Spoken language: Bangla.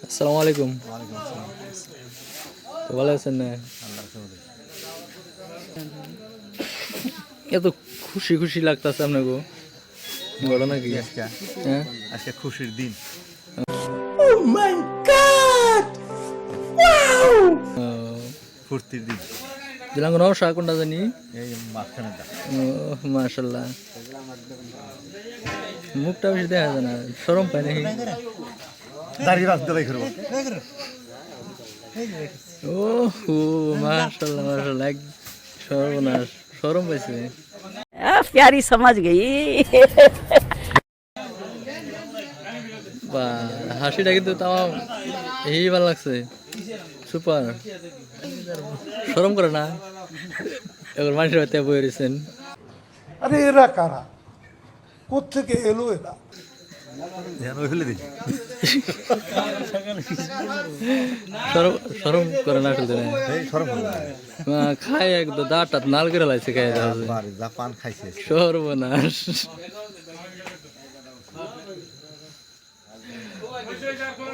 আসসালামু আলাইকুম। তো ভালো আছেন না? এত খুশি খুশি লাগতেছে আপনাকে, ঘটনা কি? হ্যাঁ, আজকে খুশির দিন। ফুর্তির দিন। দিলাম কোনো নমস্কার কোনটা জানি। এই মাঝখানেটা মাশাল্লাহ, মুখটা বেশি দেখা যায় না, শরম পায় নাকি? দাঁড়িয়ে রাখতে ভাই করবো। ও হো, মাশাল্লাহ মাশাল্লাহ, এক সর্বনাশ, শরম পাইছে। प्यारी समझ गई। বা হাসিটা কিন্তু তাও এই ভালো লাগছে, সুপার। শরম করে না? এবার মানুষের বাড়িতে বয়ে রয়েছেন। আরে এরা কারা, কোত্থেকে এলো এরা? ফেলে দিন। শরম শরম করে না আসলে না? এই সরম খায় একদম দাঁত টাত নাল করে লাগছে খায়, যা পান খাইছে। সর্বনাশ।